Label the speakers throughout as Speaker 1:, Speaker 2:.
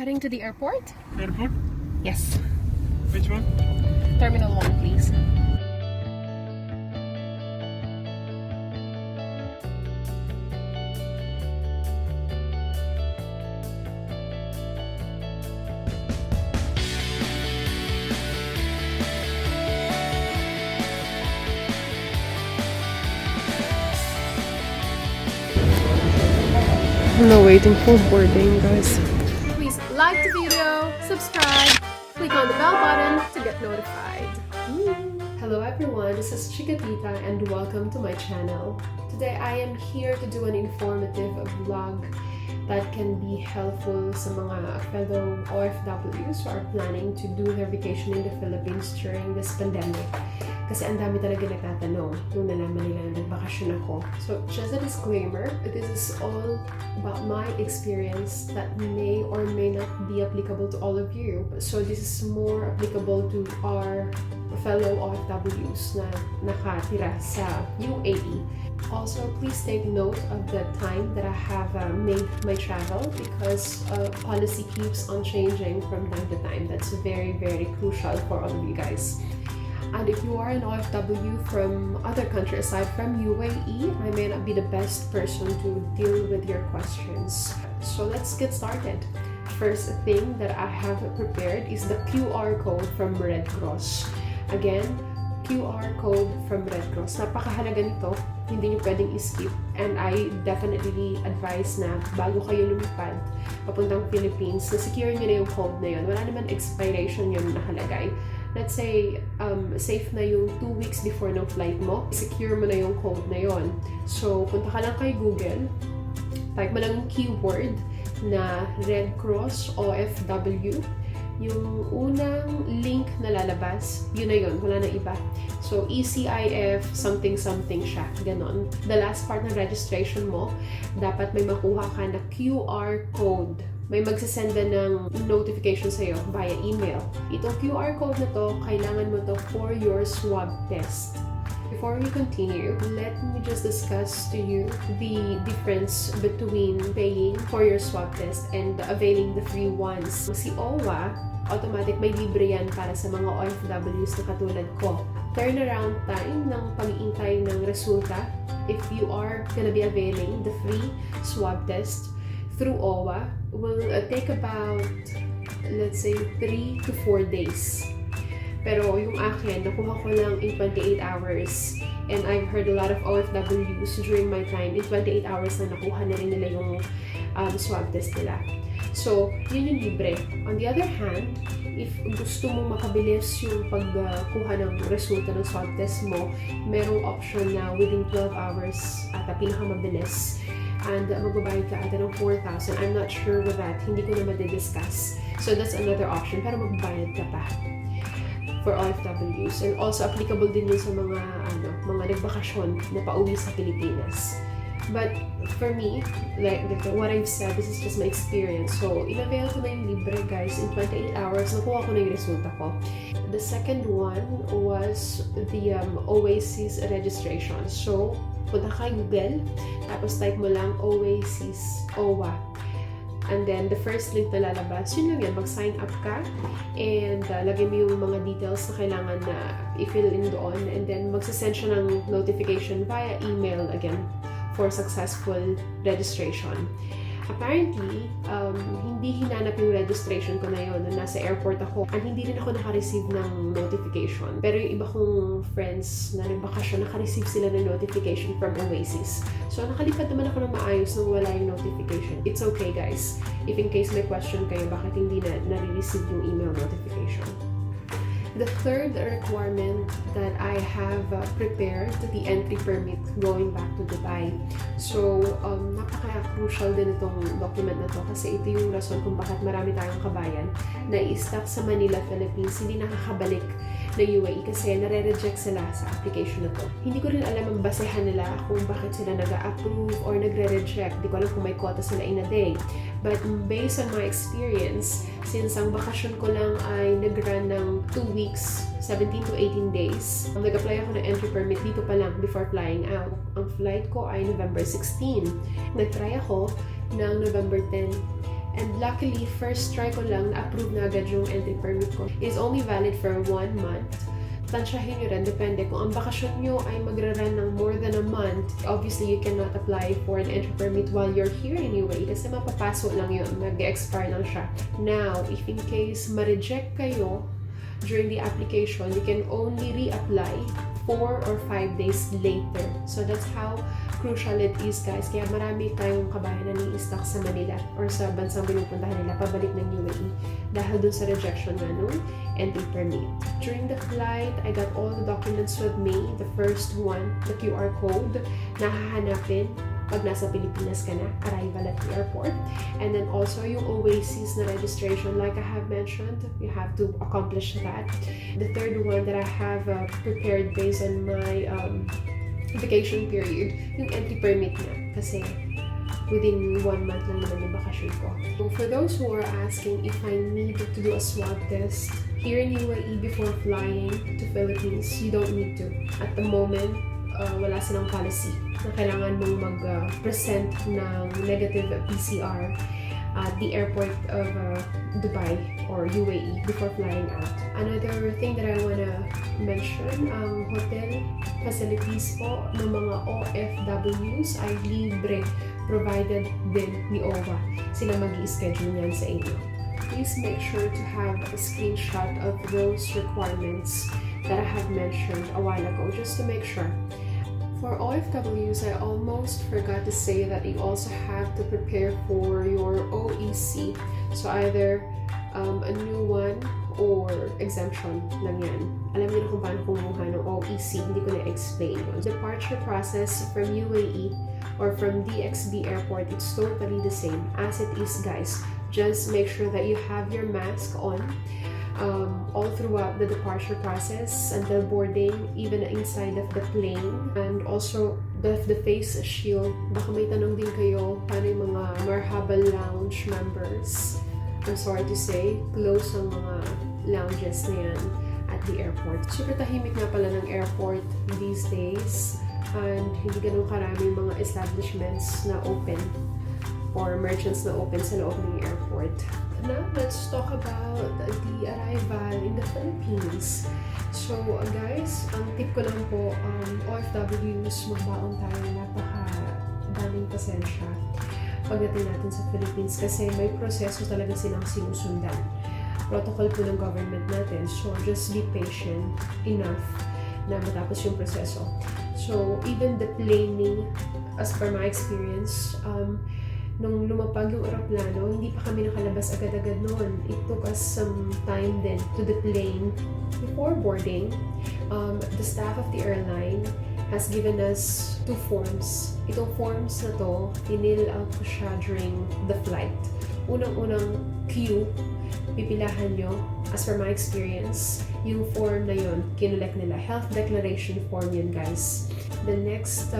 Speaker 1: heading to the airport.
Speaker 2: Airport?
Speaker 1: Yes.
Speaker 2: Which one?
Speaker 1: Terminal 1, please. I'm now waiting for boarding, guys. Please like the video, subscribe, click on the bell button to get notified. Hello everyone, this is ChiKaTita and welcome to my channel. Today I am here to do an informative vlog that can be helpful sa mga fellow OFWs who are planning to do their vacation in the Philippines during this pandemic. Kasi ang dami talaga nagtatanong nung nalaman nila na nagbakasyon ako. So, just a disclaimer, this is all about my experience that may or may not be applicable to all of you. So, this is more applicable to our fellow OFWs na nakatira sa UAE. Also, please take note of the time that I have made my travel because policy keeps on changing from time to time. That's very, very crucial for all of you guys. And if you are an OFW from other country aside from UAE, I may not be the best person to deal with your questions. So let's get started. First thing that I have prepared is the QR code from Red Cross. Again, QR code from Red Cross. Napakahalaga nito, hindi nyo pwedeng skip. And I definitely advise na bago kayo lumipad papuntang Philippines, na-secure nyo na yung code na yun. Wala naman expiration yun nakalagay. Let's say, safe na yung 2 weeks before ng flight mo, secure mo na yung code na yon. So, punta ka lang kay Google, type mo lang yung keyword na Red Cross OFW. Yung unang link na lalabas, yun na yun, wala na iba. So, ECIF something siya, ganon. The last part ng registration mo, dapat may makuha ka na QR code. May magsasenda ng notification sa'yo via email. Itong QR code na to, kailangan mo to for your swab test. Before we continue, let me just discuss to you the difference between paying for your swab test and availing the free ones. Si OWA, automatic may libre yan para sa mga OFWs na katulad ko. Turnaround time ng pag-iintay ng resulta if you are gonna be availing the free swab test through OWA will take about, let's say, 3 to 4 days. Pero yung akin, nakuha ko lang in 28 hours. And I've heard a lot of OFWs during my time, in 28 hours na nakuha na rin nila yung swab test nila. So, yun yung libre. On the other hand, if gusto mong makabilis yung pagkuha ng resulta ng swab test mo, merong option na within 12 hours at pinakamabilis. And magbabayad ka ata ng 4,000. I'm not sure with that. Hindi ko na madidiscuss. So that's another option. Pero magbabayad ka pa for OFWs. And also applicable din yun sa mga nagbakasyon na pauwi sa Pilipinas. But for me, like what I've said, this is just my experience. So, in-avail ko na yung libre, guys. In 28 hours, nakuha ko na yung resulta ko. The second one was the Oasis registration. So, punta ka Google, tapos type mo lang Oasis, OWA. And then, the first link na lalabas, yun lang yan, mag-sign up ka, and lagay mo yung mga details na kailangan na i-fill in doon, and then magsasend siya ng notification via email again for successful registration. Apparently, hindi hinanap yung registration ko na yun nung nasa airport ako, at hindi rin ako naka-receive ng notification. Pero yung iba kong friends na nagbakasyon, naka-receive sila ng notification from Oasis. So, nakalipad naman ako ng maayos nung wala yung notification. It's okay, guys. If in case may question kayo, bakit hindi na nare-receive yung email notification. The third requirement that I have prepared, the entry permit going back to Dubai. So, napaka-crucial din itong document na to kasi ito yung rason kung bakit marami tayong kabayan na i-stuck sa Manila, Philippines, hindi nakakabalik na UAE kasi nare-reject sila sa application na to. Hindi ko rin alam ang basehan nila kung bakit sila nag-approve or nagre-reject. Hindi ko alam kung may quota sila in a day. But based on my experience, since ang bakasyon ko lang ay nag-run ng 2 weeks, 17 to 18 days, nag-apply ako ng entry permit dito pa lang before flying out. Ang flight ko ay November 16. Nag-try ako ng November 10. And luckily, first try ko lang na-approve na agad yung entry permit ko. It's only valid for 1 month. Tansyahin nyo rin, depende. Kung ang bakasyon nyo ay magra-run ng more than a month, obviously you cannot apply for an entry permit while you're here anyway kasi mapapaso lang yun, nag-expire lang siya. Now, if in case ma-reject kayo during the application, you can only reapply 4 or 5 days later. So that's how crucial it is, guys. Kaya marami tayong kabayan na ni-stuck sa Manila or sa bansang pinupuntahan nila pabalik ng UAE dahil dun sa rejection na nung entry permit. During the flight, I got all the documents with me. The first one, the QR code na hahanapin pag nasa Pilipinas ka na, arrival at the airport. And then also yung Overseas na registration, like I have mentioned, you have to accomplish that. The third one that I have prepared based on my vacation period, yung entry permit niya. Kasi within 1 month lang naman yung bakasyon ko. So for those who are asking if I need to do a swab test here in UAE before flying to Philippines, you don't need to. At the moment, wala silang policy na kailangan mong mag-present ng negative PCR at the airport of Dubai or UAE before flying out. Another thing that I wanna mention, ang hotel facilities po ng mga OFWs ay libre, provided din ni OWA. Sila mag-i-schedule niyan sa inyo. Please make sure to have a screenshot of those requirements that I have mentioned a while ago, just to make sure. For OFWs, I almost forgot to say that you also have to prepare for your OEC. So either a new one or exemption lang yan. Alam niyo na kung paano kumuha ng OEC, hindi ko na-explain. Departure process from UAE or from DXB airport, it's totally the same as it is, guys. Just make sure that you have your mask on all throughout the departure process until boarding, even inside of the plane, and also the face shield. Baka may tanong din kayo, paano yung mga Marhaba Lounge members? I'm sorry to say, close ang mga lounges na yan at the airport. Super tahimik na pala ng airport these days, and hindi ganun karami mga establishments na open or merchants na open sa loob ng airport. Now, let's talk about the arrival in the Philippines. So, guys, ang tip ko lang po, OFWs, magbaon tayo, napaka-daming pasensya pagdating natin sa Philippines kasi may proseso talaga silang sinusundan. Protocol po ng government natin. So, just be patient enough na matapos yung proseso. So, even the planing, as per my experience, nung lumapag yung aeroplano, hindi pa kami nakalabas agad-agad noon. It took us some time then to the plane. Before boarding, the staff of the airline has given us 2 forms. Itong forms na to, pinil out ko siya during the flight. Unang-unang queue, pipilahan nyo, as per my experience, yung form na yun, kinolek nila. Health declaration form yun, guys. The next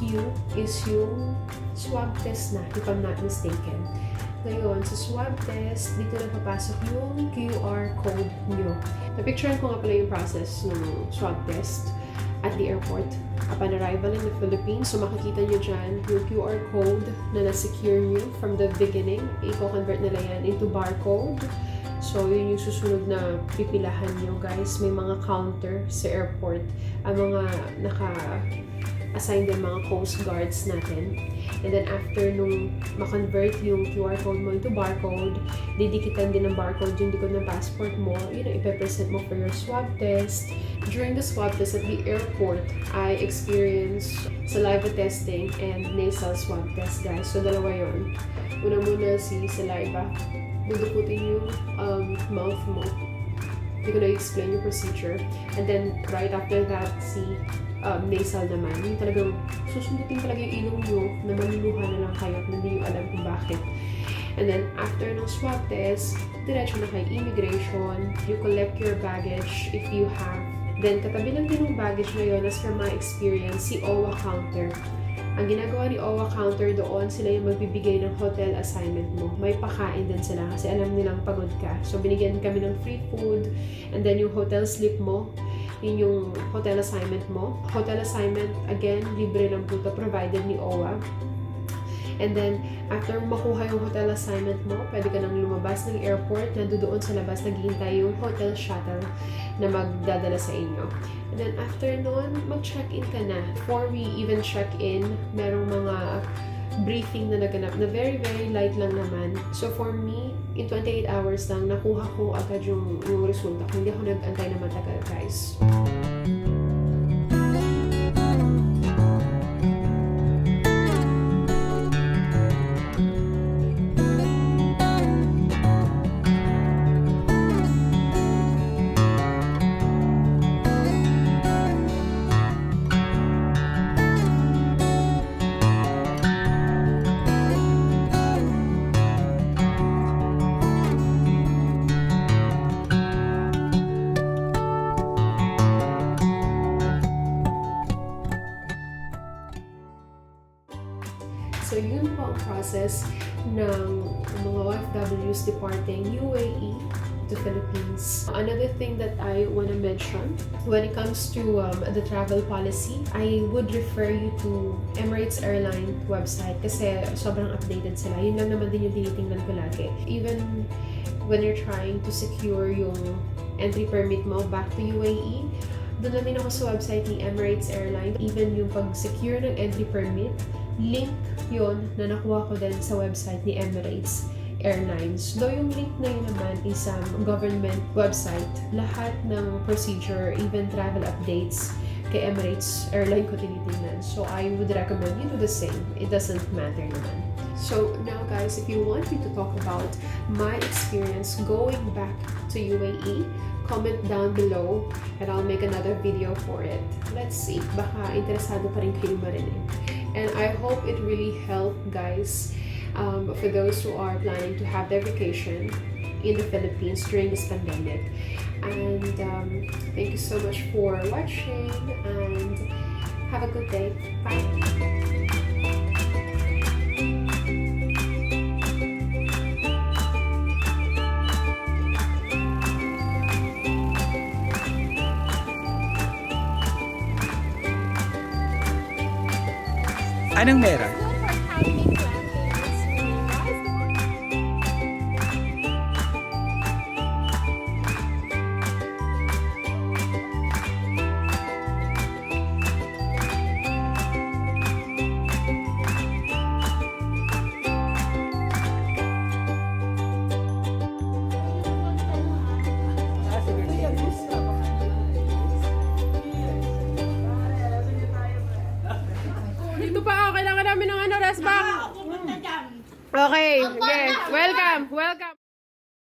Speaker 1: queue is yung swab test na, if I'm not mistaken. Ngayon, sa swab test, dito na papasok yung QR code nyo. Napicturean ko nga pala yung process ng swab test at the airport upon arrival in the Philippines. So makikita nyo dyan yung QR code na na-secure nyo from the beginning. I-convert nila yan into barcode. So yun yung susunod na pipilahan nyo, guys. May mga counter sa airport. Ang mga naka-assign din mga coast guards natin. And then after nung ma-convert yung QR code mo into barcode, didikitan din ng barcode yung likod ng passport mo. Yun ang ipe-present mo for your swab test. During the swab test at the airport, I experienced saliva testing and nasal swab test, guys. So dalawa yun. Una muna si saliva. Duduputin yung mouth mo. Hindi ko na-explain yung procedure. And then, right after that, si nasal naman. Yung talagang susundutin talaga yung ilong nyo na maluluha na lang kayo at hindi nyo alam kung bakit. And then, after ng swab test, diretso na kay immigration. You collect your baggage if you have. Then, katabi lang din yung baggage na yun, as per my experience, si OWA counter. Ang ginagawa ni OWA counter doon, sila yung magbibigay ng hotel assignment mo. May pakain din sila kasi alam nilang pagod ka. So, binigyan kami ng free food and then yung hotel slip mo, yun yung hotel assignment mo. Hotel assignment, again, libre lang po ito, provided ni OWA. And then, after makuha yung hotel assignment mo, pwede ka nang lumabas ng airport, nandoon sa labas, naghihintay yung hotel shuttle na magdadala sa inyo. And then, after nun, mag-check-in ka na. Before we even check-in, merong mga briefing na naganap na very, very light lang naman. So, for me, in 28 hours lang, nakuha ko agad yung resulta. Hindi ako nag-antay na matagal, guys. So, yun po ang process ng mga OFWs departing UAE to Philippines. Another thing that I want to mention, when it comes to the travel policy, I would refer you to Emirates Airline website kasi sobrang updated sila. Yun lang naman din yung tinitingnan ko lagi. Even when you're trying to secure yung entry permit mo back to UAE, doon na din ako sa website ni Emirates Airline. Even yung pag-secure ng entry permit, link yon na nakuha ko din sa website ni Emirates Airlines. Though yung link na yun naman is government website, lahat ng procedure, even travel updates kay Emirates Airline ko tinitingnan. So I would recommend you do the same. It doesn't matter naman. So now guys, if you want me to talk about my experience going back to UAE, comment down below and I'll make another video for it. Let's see, baka interesado pa rin kayo marinig. And I hope it really helped, guys, for those who are planning to have their vacation in the Philippines during this pandemic. And thank you so much for watching and have a good day. Bye!
Speaker 2: Anong meron?
Speaker 1: Dito pa, kailangan namin ng rest back. Okay, yes. Welcome.